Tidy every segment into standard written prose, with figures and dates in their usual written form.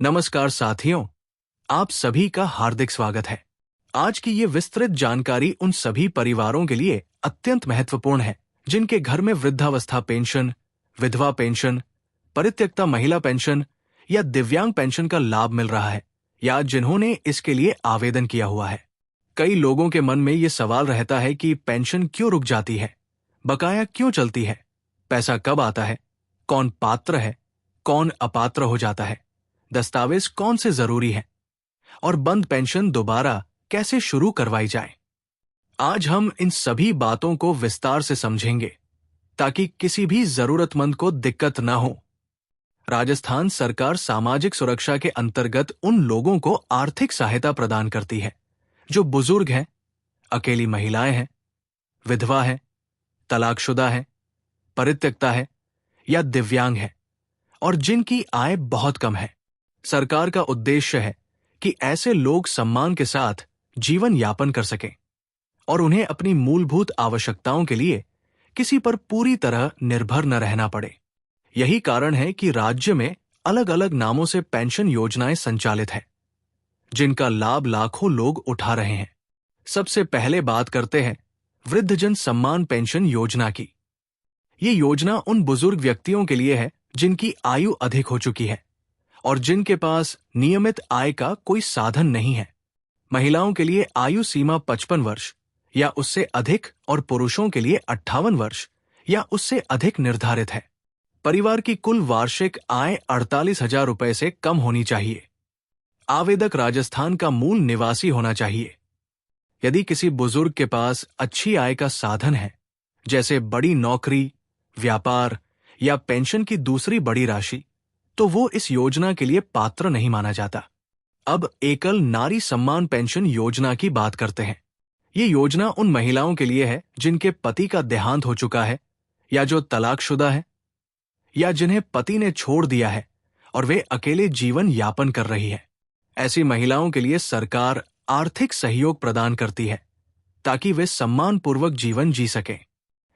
नमस्कार साथियों, आप सभी का हार्दिक स्वागत है। आज की ये विस्तृत जानकारी उन सभी परिवारों के लिए अत्यंत महत्वपूर्ण है जिनके घर में वृद्धावस्था पेंशन, विधवा पेंशन, परित्यक्ता महिला पेंशन या दिव्यांग पेंशन का लाभ मिल रहा है या जिन्होंने इसके लिए आवेदन किया हुआ है। कई लोगों के मन में ये सवाल रहता है कि पेंशन क्यों रुक जाती है, बकाया क्यों चलती है, पैसा कब आता है, कौन पात्र है, कौन अपात्र हो जाता है, दस्तावेज कौन से जरूरी हैं और बंद पेंशन दोबारा कैसे शुरू करवाई जाए। आज हम इन सभी बातों को विस्तार से समझेंगे ताकि किसी भी जरूरतमंद को दिक्कत न हो। राजस्थान सरकार सामाजिक सुरक्षा के अंतर्गत उन लोगों को आर्थिक सहायता प्रदान करती है जो बुजुर्ग हैं, अकेली महिलाएं हैं, विधवा है, तलाकशुदा है, परित्यक्ता है या दिव्यांग है और जिनकी आय बहुत कम है। सरकार का उद्देश्य है कि ऐसे लोग सम्मान के साथ जीवन यापन कर सकें और उन्हें अपनी मूलभूत आवश्यकताओं के लिए किसी पर पूरी तरह निर्भर न रहना पड़े। यही कारण है कि राज्य में अलग अलग नामों से पेंशन योजनाएं संचालित हैं, जिनका लाभ लाखों लोग उठा रहे हैं। सबसे पहले बात करते हैं वृद्धजन सम्मान पेंशन योजना की। ये योजना उन बुजुर्ग व्यक्तियों के लिए है जिनकी आयु अधिक हो चुकी है और जिनके पास नियमित आय का कोई साधन नहीं है। महिलाओं के लिए आयु सीमा 55 वर्ष या उससे अधिक और पुरुषों के लिए 58 वर्ष या उससे अधिक निर्धारित है। परिवार की कुल वार्षिक आय 48,000 रुपए से कम होनी चाहिए। आवेदक राजस्थान का मूल निवासी होना चाहिए। यदि किसी बुजुर्ग के पास अच्छी आय का साधन है, जैसे बड़ी नौकरी, व्यापार या पेंशन की दूसरी बड़ी राशि, तो वो इस योजना के लिए पात्र नहीं माना जाता। अब एकल नारी सम्मान पेंशन योजना की बात करते हैं। ये योजना उन महिलाओं के लिए है जिनके पति का देहांत हो चुका है या जो तलाकशुदा है या जिन्हें पति ने छोड़ दिया है और वे अकेले जीवन यापन कर रही है। ऐसी महिलाओं के लिए सरकार आर्थिक सहयोग प्रदान करती है ताकि वे सम्मानपूर्वक जीवन जी सकें।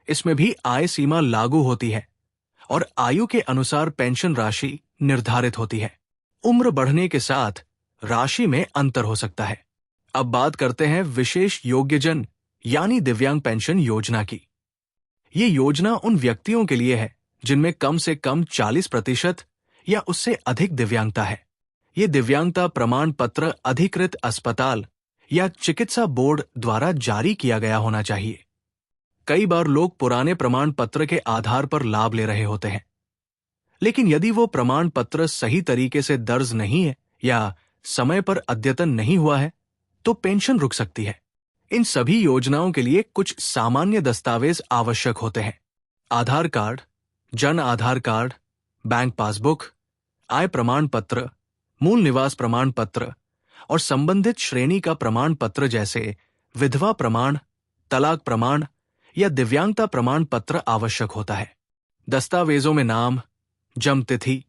इसमें भी आय सीमा लागू होती है और आयु के अनुसार पेंशन राशि निर्धारित होती है। उम्र बढ़ने के साथ राशि में अंतर हो सकता है। अब बात करते हैं विशेष योग्यजन यानी दिव्यांग पेंशन योजना की। ये योजना उन व्यक्तियों के लिए है जिनमें कम से कम 40% या उससे अधिक दिव्यांगता है। ये दिव्यांगता प्रमाण पत्र अधिकृत अस्पताल या चिकित्सा बोर्ड द्वारा जारी किया गया होना चाहिए। कई बार लोग पुराने प्रमाण पत्र के आधार पर लाभ ले रहे होते हैं, लेकिन यदि वो प्रमाण पत्र सही तरीके से दर्ज नहीं है या समय पर अद्यतन नहीं हुआ है, तो पेंशन रुक सकती है। इन सभी योजनाओं के लिए कुछ सामान्य दस्तावेज आवश्यक होते हैं। आधार card, Jan Aadhaar card, bank passbook, आय प्रमाण पत्र, मूल निवास प्रमाण पत्र और संबंधित श्रेणी का प्रमाण पत्र जैसे विधवा प्रमाण, तलाक प्रमाण या दिव्यांगता प्रमाण पत्र आवश्यक होता है। दस्तावेजों में नाम, जन्म तिथि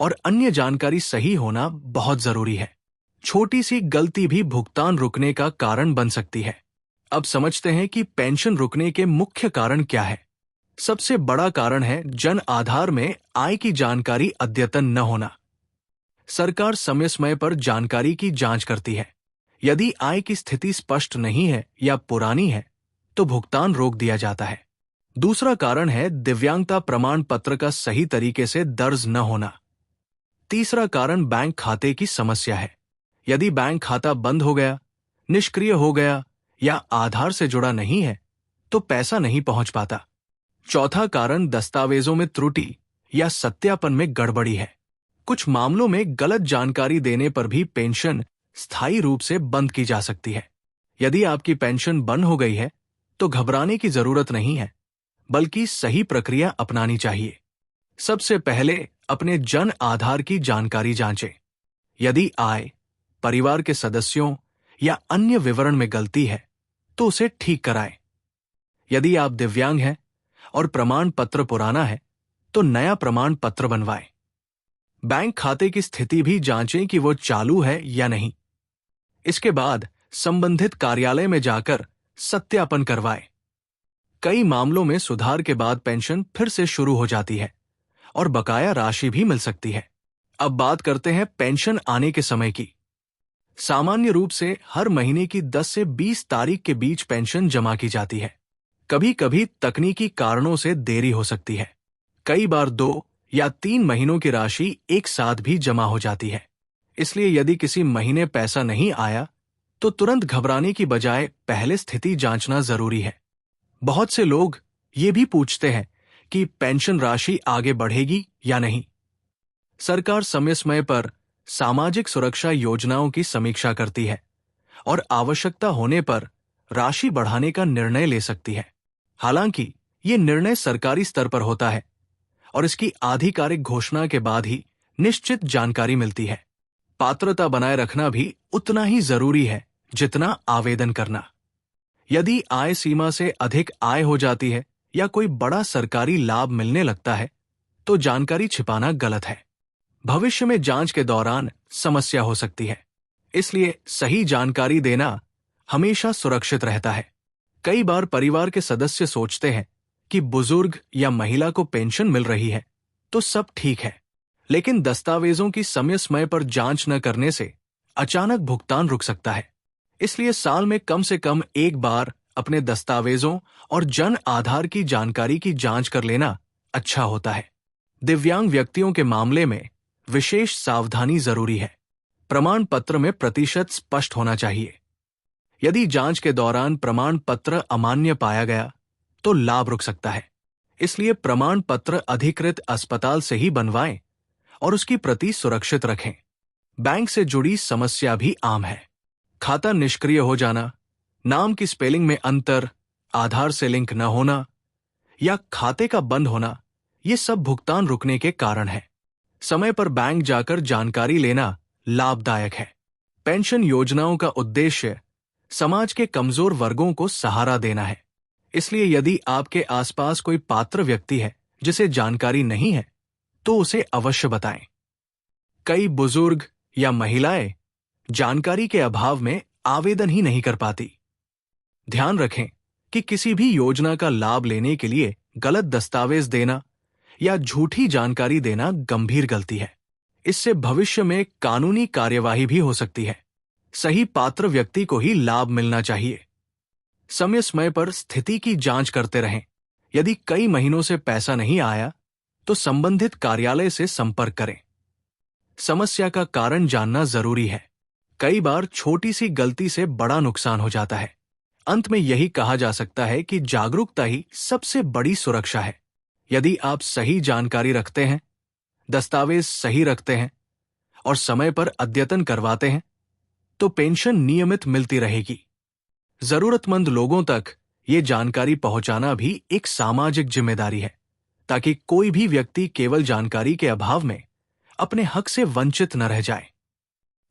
और अन्य जानकारी सही होना बहुत जरूरी है। छोटी सी गलती भी भुगतान रुकने का कारण बन सकती है। अब समझते हैं कि पेंशन रुकने के मुख्य कारण क्या है। सबसे बड़ा कारण है जन आधार में आय की जानकारी अद्यतन न होना। सरकार समय समय पर जानकारी की जांच करती है। यदि आय की स्थिति स्पष्ट नहीं है या पुरानी है, तो भुगतान रोक दिया जाता है। दूसरा कारण है दिव्यांगता प्रमाण पत्र का सही तरीके से दर्ज न होना। तीसरा कारण बैंक खाते की समस्या है। यदि बैंक खाता बंद हो गया, निष्क्रिय हो गया या आधार से जुड़ा नहीं है, तो पैसा नहीं पहुंच पाता। चौथा कारण दस्तावेजों में त्रुटि या सत्यापन में गड़बड़ी है। कुछ मामलों में गलत जानकारी देने पर भी पेंशन स्थायी रूप से बंद की जा सकती है। यदि आपकी पेंशन बंद हो गई है, तो घबराने की जरूरत नहीं है, बल्कि सही प्रक्रिया अपनानी चाहिए। सबसे पहले अपने जन आधार की जानकारी जांचें। यदि आय, परिवार के सदस्यों या अन्य विवरण में गलती है, तो उसे ठीक कराएं। यदि आप दिव्यांग हैं और प्रमाण पत्र पुराना है, तो नया प्रमाण पत्र बनवाएं। बैंक खाते की स्थिति भी जांचें कि वो चालू है या नहीं। इसके बाद संबंधित कार्यालय में जाकर सत्यापन करवाएं। कई मामलों में सुधार के बाद पेंशन फिर से शुरू हो जाती है और बकाया राशि भी मिल सकती है। अब बात करते हैं पेंशन आने के समय की। सामान्य रूप से हर महीने की 10 से 20 तारीख के बीच पेंशन जमा की जाती है। कभी कभी तकनीकी कारणों से देरी हो सकती है। कई बार 2 या 3 महीनों की राशि एक साथ भी जमा हो जाती है। इसलिए यदि किसी महीने पैसा नहीं आया तो तुरंत घबराने की बजाय पहले स्थिति जांचना जरूरी है। बहुत से लोग ये भी पूछते हैं कि पेंशन राशि आगे बढ़ेगी या नहीं। सरकार समय समय पर सामाजिक सुरक्षा योजनाओं की समीक्षा करती है और आवश्यकता होने पर राशि बढ़ाने का निर्णय ले सकती है। हालांकि ये निर्णय सरकारी स्तर पर होता है और इसकी आधिकारिक घोषणा के बाद ही निश्चित जानकारी मिलती है। पात्रता बनाए रखना भी उतना ही जरूरी है जितना आवेदन करना। यदि आय सीमा से अधिक आय हो जाती है या कोई बड़ा सरकारी लाभ मिलने लगता है तो जानकारी छिपाना गलत है। भविष्य में जांच के दौरान समस्या हो सकती है, इसलिए सही जानकारी देना हमेशा सुरक्षित रहता है। कई बार परिवार के सदस्य सोचते हैं कि बुजुर्ग या महिला को पेंशन मिल रही है तो सब ठीक है, लेकिन दस्तावेजों की समय समय पर जांच न करने से अचानक भुगतान रुक सकता है। इसलिए साल में कम से कम एक बार अपने दस्तावेजों और जन आधार की जानकारी की जांच कर लेना अच्छा होता है। दिव्यांग व्यक्तियों के मामले में विशेष सावधानी जरूरी है। प्रमाण पत्र में प्रतिशत स्पष्ट होना चाहिए। यदि जांच के दौरान प्रमाण पत्र अमान्य पाया गया तो लाभ रुक सकता है। इसलिए प्रमाण पत्र अधिकृत अस्पताल से ही बनवाएं और उसकी प्रति सुरक्षित रखें। बैंक से जुड़ी समस्या भी आम है। खाता निष्क्रिय हो जाना, नाम की स्पेलिंग में अंतर, आधार से लिंक न होना या खाते का बंद होना, ये सब भुगतान रुकने के कारण है। समय पर बैंक जाकर जानकारी लेना लाभदायक है। पेंशन योजनाओं का उद्देश्य समाज के कमजोर वर्गों को सहारा देना है। इसलिए यदि आपके आसपास कोई पात्र व्यक्ति है जिसे जानकारी नहीं है तो उसे अवश्य बताएं। कई बुजुर्ग या महिलाएं जानकारी के अभाव में आवेदन ही नहीं कर पाती। ध्यान रखें कि किसी भी योजना का लाभ लेने के लिए गलत दस्तावेज देना या झूठी जानकारी देना गंभीर गलती है। इससे भविष्य में कानूनी कार्यवाही भी हो सकती है। सही पात्र व्यक्ति को ही लाभ मिलना चाहिए। समय समय पर स्थिति की जांच करते रहें। यदि कई महीनों से पैसा नहीं आया तो संबंधित कार्यालय से संपर्क करें। समस्या का कारण जानना जरूरी है। कई बार छोटी सी गलती से बड़ा नुकसान हो जाता है। अंत में यही कहा जा सकता है कि जागरूकता ही सबसे बड़ी सुरक्षा है। यदि आप सही जानकारी रखते हैं, दस्तावेज सही रखते हैं और समय पर अद्यतन करवाते हैं तो पेंशन नियमित मिलती रहेगी। जरूरतमंद लोगों तक ये जानकारी पहुंचाना भी एक सामाजिक जिम्मेदारी है, ताकि कोई भी व्यक्ति केवल जानकारी के अभाव में अपने हक से वंचित न रह जाए।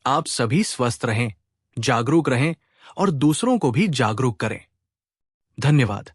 आप सभी स्वस्थ रहें, जागरूक रहें और दूसरों को भी जागरूक करें। धन्यवाद।